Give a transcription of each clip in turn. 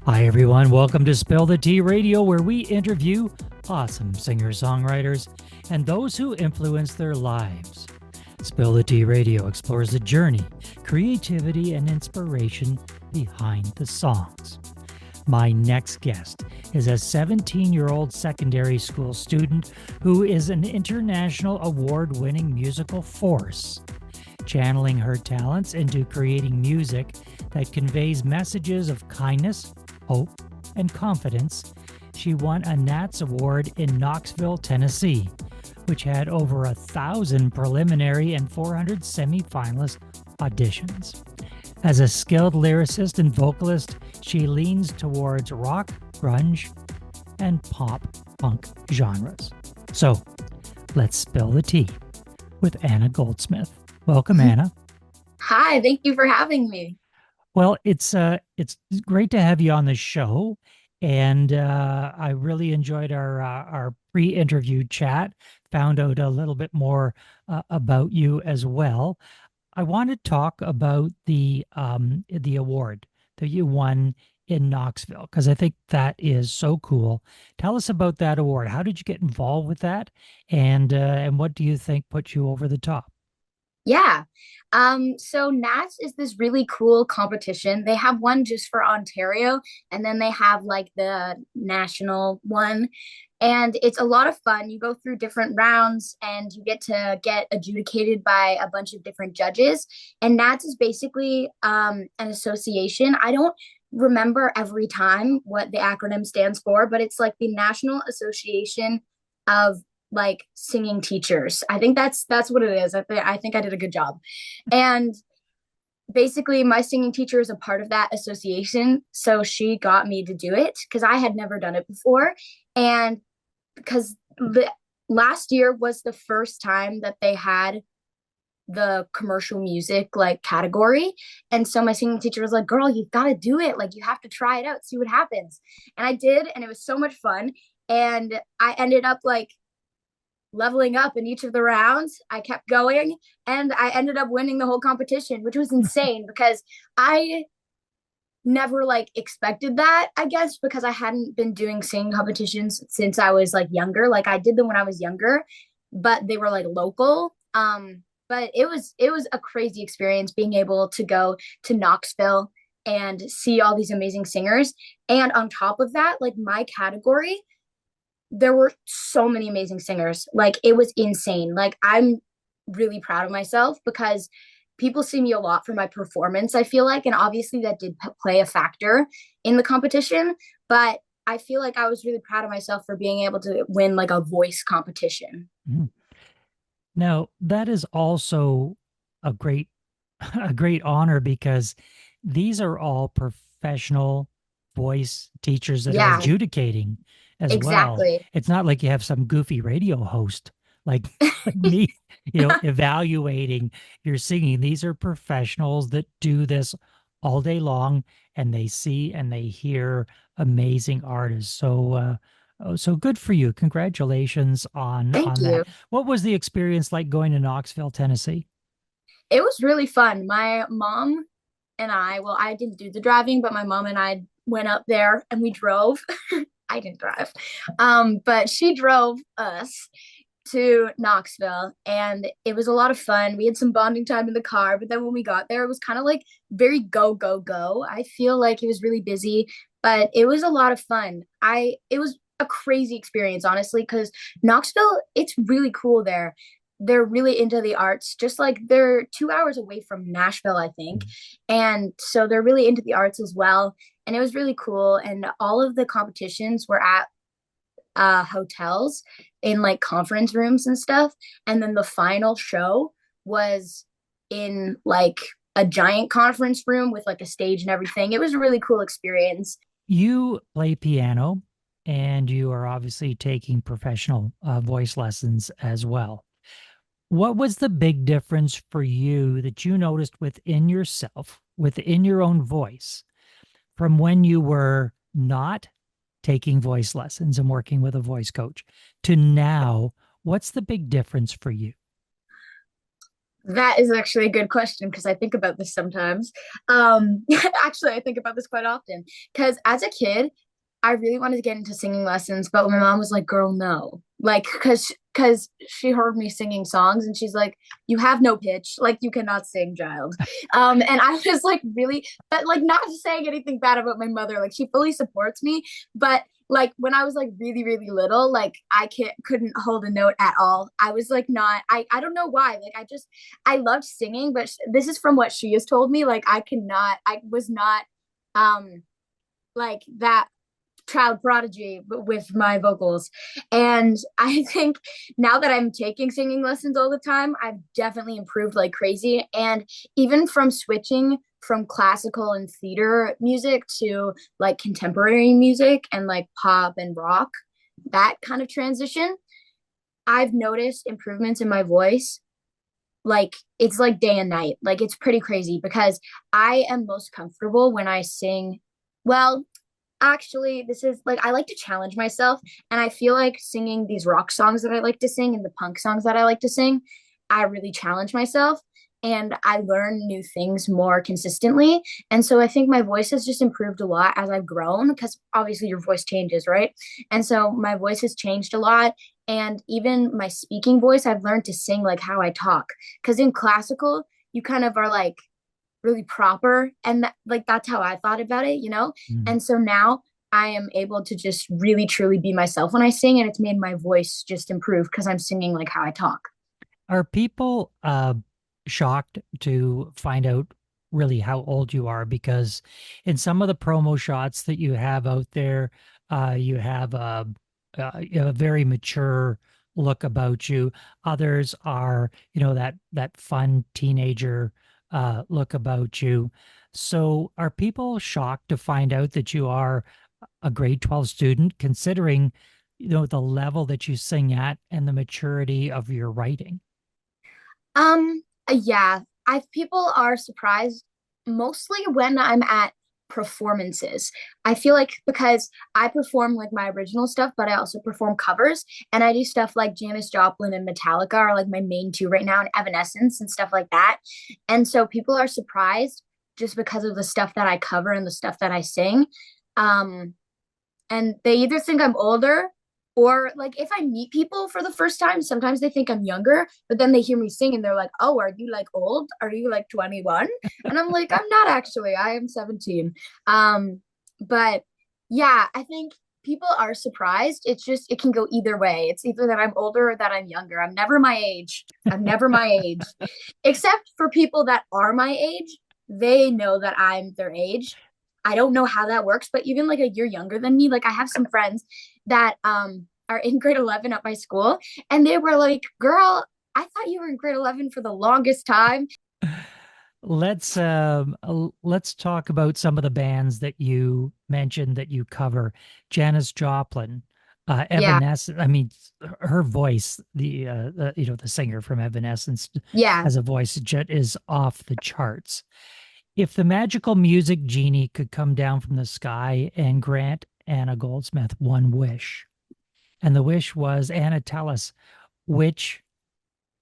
Hi, everyone. Welcome to Spill the Tea Radio, where we interview awesome singer-songwriters and those who influence their lives. Spill the Tea Radio explores the journey, creativity, and inspiration behind the songs. My next guest is a 17-year-old secondary school student who is an international award-winning musical force. Channeling her talents into creating music that conveys messages of kindness, hope, and confidence, she won a Nats Award in Knoxville, Tennessee, which had over 1,000 preliminary and 400 semifinalist auditions. As a skilled lyricist and vocalist, she leans towards rock, grunge, and pop punk genres. So, let's spill the tea with Anna Goldsmith. Welcome, Anna. Hi, thank you for having me. Well, it's great to have you on the show, and I really enjoyed our pre-interview chat. Found out a little bit more about you as well. I want to talk about the award that you won in Knoxville because I think that is so cool. Tell us about that award. How did you get involved with that, and what do you think put you over the top? Yeah. So Nats is this really cool competition. They have one just for Ontario, and then they have like the national one. And it's a lot of fun. You go through different rounds and you get to get adjudicated by a bunch of different judges. And Nats is basically an association. I don't remember every time what the acronym stands for, but it's like the National Association of like singing teachers. I think that's what it is. I think I did a good job. And basically my singing teacher is a part of that association, so she got me to do it because I had never done it before. And because the last year was the first time that they had the commercial music like category, and so my singing teacher was like, girl, you've got to do it, like you have to try it out, see what happens. And I did, and it was so much fun. And I ended up like leveling up in each of the rounds. I kept going and I ended up winning the whole competition, which was insane because I never like expected that, I guess, because I hadn't been doing singing competitions since I was like younger. Like I did them when I was younger, but they were like local. But it was a crazy experience being able to go to Knoxville and see all these amazing singers. And on top of that, like my category, there were so many amazing singers. Like it was insane. Like I'm really proud of myself because people see me a lot for my performance, I feel like, and obviously that did play a factor in the competition, but I feel like I was really proud of myself for being able to win like a voice competition. Mhm. Now, that is also a great a great honor because these are all professional voice teachers that are Yeah, adjudicating as well. exactly. It's not like you have some goofy radio host like like me, evaluating your singing. These are professionals that do this all day long and they see and they hear amazing artists. So good for you. Congratulations Thank on that. you. What was the experience like going to Knoxville, Tennessee? It was really fun. My mom and I, well, I didn't do the driving, but my mom and I went up there and we drove. I didn't drive. But she drove us to Knoxville and it was a lot of fun. We had some bonding time in the car, but then when we got there, it was kind of like very go, go, go. I feel like it was really busy, but it was a lot of fun. It was a crazy experience, honestly, because Knoxville, it's really cool there. They're really into the arts, just like they're 2 hours away from Nashville, I think. And so they're really into the arts as well. And it was really cool. And all of the competitions were at hotels in like conference rooms and stuff. And then the final show was in like a giant conference room with like a stage and everything. It was a really cool experience. You play piano and you are obviously taking professional voice lessons as well. What was the big difference for you that you noticed within yourself, within your own voice, from when you were not taking voice lessons and working with a voice coach to now? What's the big difference for you? That is actually a good question because I think about this sometimes. Actually, I think about this quite often because as a kid, I really wanted to get into singing lessons, but my mom was like, "Girl, no." Like, because she heard me singing songs and she's like, "You have no pitch. Like, you cannot sing, child." And I was like, really, but like not saying anything bad about my mother. Like, she fully supports me, but like when I was like really really little, like I couldn't hold a note at all. I was like not. I don't know why. Like I loved singing, but this is from what she has told me. Like I cannot. I was not um like that child prodigy with my vocals. And I think now that I'm taking singing lessons all the time, I've definitely improved like crazy. And even from switching from classical and theater music to like contemporary music and like pop and rock, that kind of transition, I've noticed improvements in my voice. Like it's like day and night. Like it's pretty crazy because I am most comfortable when I sing. Well, actually, this is like I like to challenge myself, and I feel like singing these rock songs that I like to sing and the punk songs that I like to sing, I really challenge myself and I learn new things more consistently. And so I think my voice has just improved a lot as I've grown because obviously your voice changes, right? And so my voice has changed a lot. And even my speaking voice, I've learned to sing like how I talk. Because in classical, you kind of are like really proper and like that's how I thought about it, you know? Mm. And so now I am able to just really truly be myself when I sing and it's made my voice just improve because I'm singing like how I talk. Are people shocked to find out really how old you are? Because in some of the promo shots that you have out there, you have a very mature look about you. Others are, that fun teenager look about you. So are people shocked to find out that you are a grade 12 student, considering, the level that you sing at and the maturity of your writing? Yeah, I people are surprised mostly when I'm at performances. I feel like because I perform like my original stuff, but I also perform covers and I do stuff like Janis Joplin and Metallica are like my main two right now and Evanescence and stuff like that. And so people are surprised just because of the stuff that I cover and the stuff that I sing. Um, and they either think I'm older or like if I meet people for the first time, sometimes they think I'm younger, but then they hear me sing and they're like, "Oh, are you like old? Are you like 21?" And I'm like, "I'm not actually. I am 17." But yeah, I think people are surprised. It's just it can go either way. It's either that I'm older or that I'm younger. I'm never my age. I'm never my age. Except for people that are my age, they know that I'm their age. I don't know how that works, but even like a year younger than me, like I have some friends that are in grade 11 at my school and they were like, "Girl, I thought you were in grade 11 for the longest time." Let's talk about some of the bands that you mentioned that you cover. Janis Joplin, Yeah. Evanescence. I mean, her voice, the singer from Evanescence, Yeah. has a voice that is off the charts. If the magical music genie could come down from the sky and grant Anna Goldsmith one wish, and the wish was, Anna, tell us which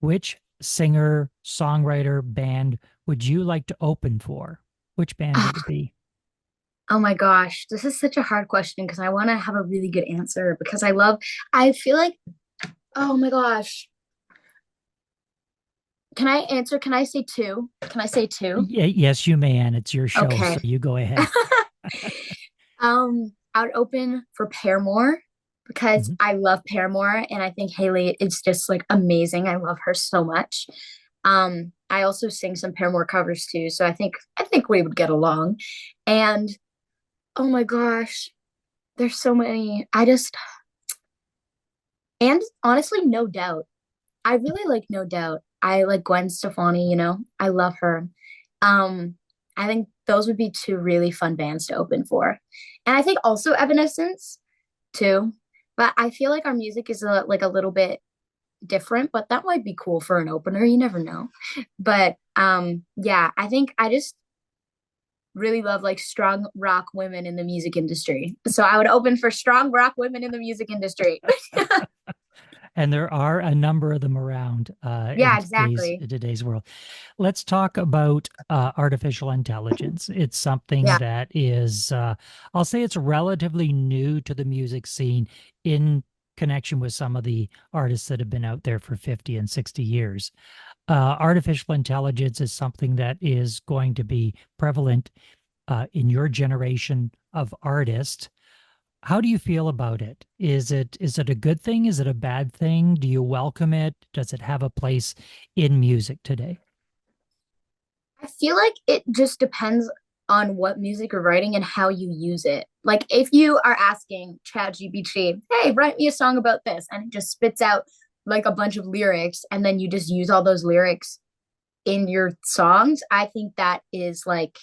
which singer, songwriter, band would you like to open for? Which band would it be? Oh my gosh, this is such a hard question because I want to have a really good answer because I feel like, oh my gosh. Can I answer? Can I say two? Can I say two? Yes, you may, and it's your show, so Okay. you go ahead. I would open for Paramore because Mhm. I love Paramore and I think Haley is just like amazing. I love her so much. I also sing some Paramore covers too, so I think we would get along. And oh my gosh, there's so many. And honestly, No Doubt. I really like No Doubt. I like Gwen Stefani, I love her. Um, I think those would be two really fun bands to open for. And I think also Evanescence too. But I feel like our music is like a little bit different, but that might be cool for an opener. You never know. But yeah, I think I just really love like strong rock women in the music industry. So I would open for strong rock women in the music industry. And there are a number of them around Yeah, in exactly. today's world. Let's talk about artificial intelligence. It's something Yeah. that is, I'll say it's relatively new to the music scene in connection with some of the artists that have been out there for 50 and 60 years. Artificial intelligence is something that is going to be prevalent in your generation of artists. How do you feel about it? Is it a good thing? Is it a bad thing? Do you welcome it? Does it have a place in music today? I feel like it just depends on what music you're writing and how you use it. Like if you are asking ChatGPT, hey, write me a song about this, and it just spits out like a bunch of lyrics, and then you just use all those lyrics in your songs, I think that is like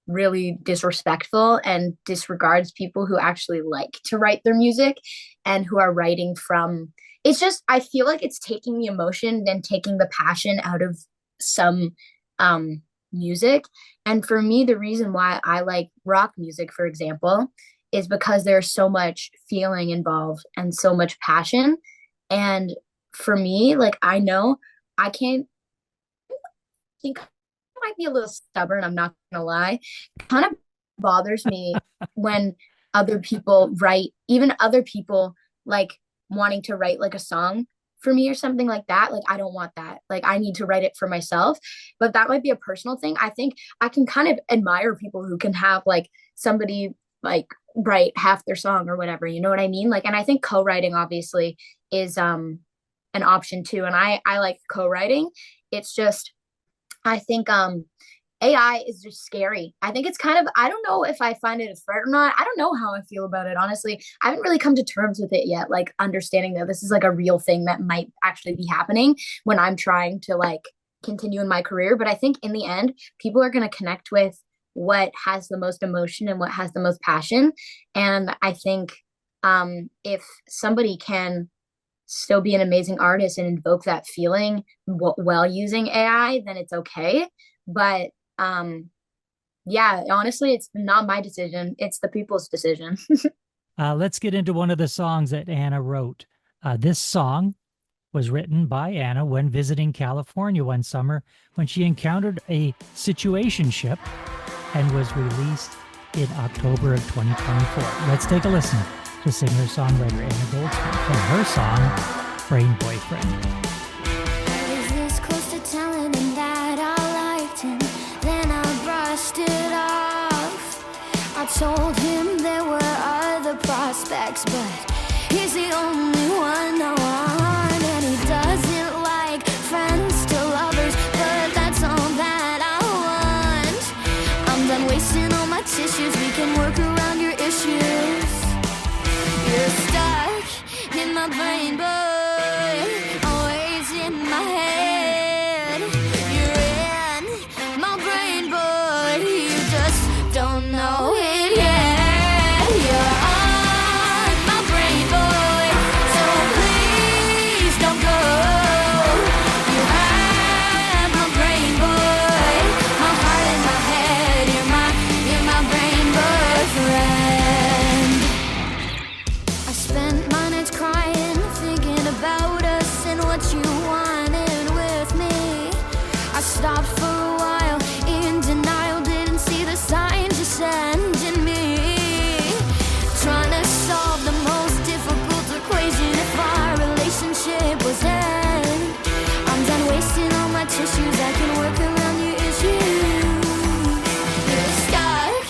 really disrespectful and disregards people who actually like to write their music and who are writing from it's just I feel like it's taking the emotion and taking the passion out of some music. And for me, the reason why I like rock music, for example, is because there's so much feeling involved and so much passion. And for me, like I know I can't think I might be a little stubborn, I'm not gonna lie. It kind of bothers me when other people write, even other people like wanting to write like a song for me or something like that. Like I don't want that. Like I need to write it for myself. But that might be a personal thing. I think I can kind of admire people who can have like somebody like write half their song or whatever. You know what I mean? Like, and I think co-writing obviously is an option too. And I like co-writing. It's just I think AI is just scary. I think it's kind of I don't know if I find it a threat or not. I don't know how I feel about it, honestly. I haven't really come to terms with it yet, like understanding that this is like a real thing that might actually be happening when I'm trying to like continue in my career. But I think in the end, people are going to connect with what has the most emotion and what has the most passion. And I think if somebody can still be an amazing artist and invoke that feeling while using AI, then it's okay. But yeah, honestly, it's not my decision. It's the people's decision. Let's get into one of the songs that Anna wrote. This song was written by Anna when visiting California one summer when she encountered a situationship and was released in October of 2024. Let's take a listen to singer-songwriter Anna Goldsmith from her song, Brain Boyfriend. I was this close to telling him that I liked him, then I brushed it off. I told him there were other prospects, but he's the only one I want. And he doesn't like friends to lovers, but that's all that I want. I'm done wasting all my tissues, we can work around your issues. You're stuck in my brain, boy, always in my head. You're in my brain, boy, you just don't know it yet. You're on my brain, boy, so please don't go. You have my brain, boy, my heart in my head. You're my brain boyfriend. I spent my nights crying, thinking about us and what you wanted with me. I stopped for a while, in denial, didn't see the signs you sent in me. Trying to solve the most difficult equation if our relationship was end. I'm done wasting all my tissues, I can work around your issues. You're stuck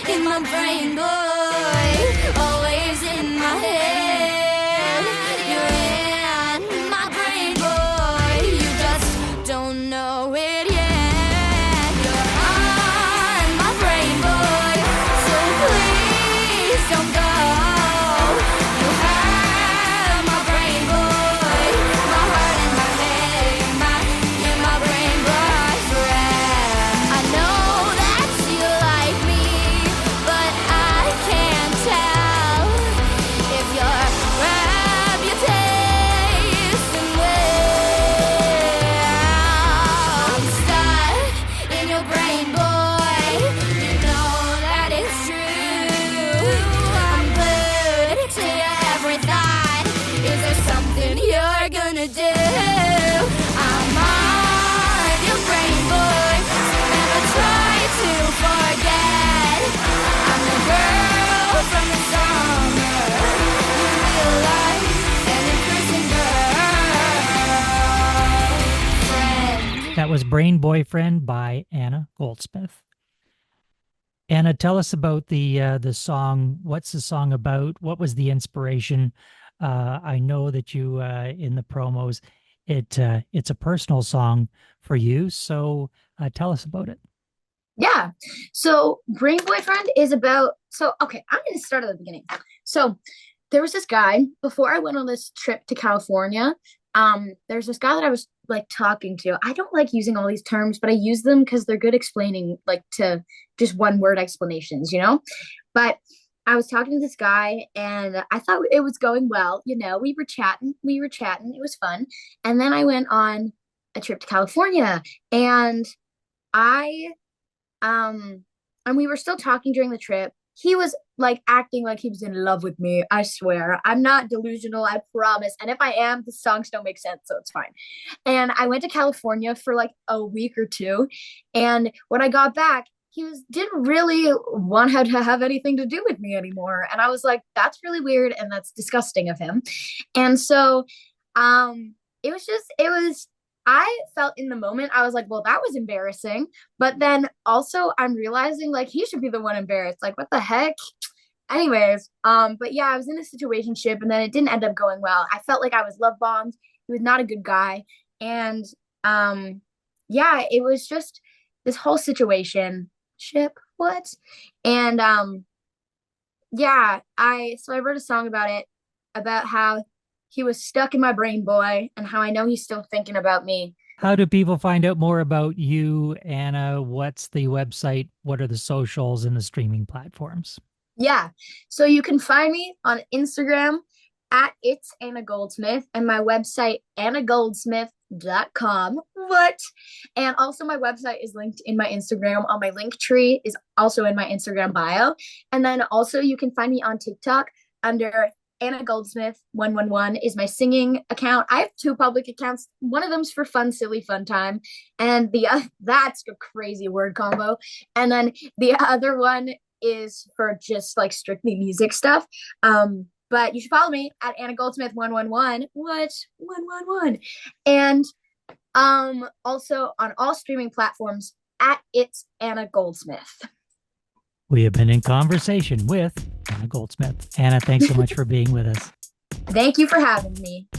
in my brain, boy, always in my head. You're in my brain, boy, you just don't know it yet. You're on my brain, boy, so please don't go. You have my brain, boy, my heart in my head. You're my brain boyfriend. I know that you like me, but I Brain Boyfriend by Anna Goldsmith. Anna, tell us about the song. What's the song about? What was the inspiration? I know that you in the promos, it's a personal song for you. So tell us about it. Yeah. So Brain Boyfriend is about, okay, I'm going to start at the beginning. So there was this guy before I went on this trip to California. There's this guy that I was like talking to. I don't like using all these terms, but I use them because they're good explaining, like, to just one word explanations, But I was talking to this guy and I thought it was going well. We were chatting. It was fun. And then I went on a trip to California and and we were still talking during the trip. He was like acting like he was in love with me. I swear. I'm not delusional, I promise. And if I am, the songs don't make sense, so it's fine. And I went to California for like a week or two. And when I got back, didn't really want to have anything to do with me anymore. And I was like, that's really weird and that's disgusting of him. And so I felt in the moment, I was like, well, that was embarrassing. But then also I'm realizing like he should be the one embarrassed. Like, what the heck? Anyways, but yeah, I was in a situationship and then it didn't end up going well. I felt like I was love bombed. He was not a good guy. And yeah, it was just this whole situation. What? And yeah, I wrote a song about it, about how he was stuck in my brain, boy, and how I know he's still thinking about me. How do people find out more about you, Anna? What's the website? What are the socials and the streaming platforms? Yeah, so you can find me on Instagram at It's Anna Goldsmith and my website, annagoldsmith.com. What? And also my website is linked in my Instagram. On my link tree is also in my Instagram bio. And then also you can find me on TikTok under Anna Goldsmith 111 is my singing account. I have two public accounts. One of them's for fun, silly, fun time. And that's a crazy word combo. And then the other one is for just like strictly music stuff. But you should follow me at Anna Goldsmith 111. What? 111. And also on all streaming platforms at It's Anna Goldsmith. We have been in conversation with Anna Goldsmith. Anna, thanks so much for being with us. Thank you for having me.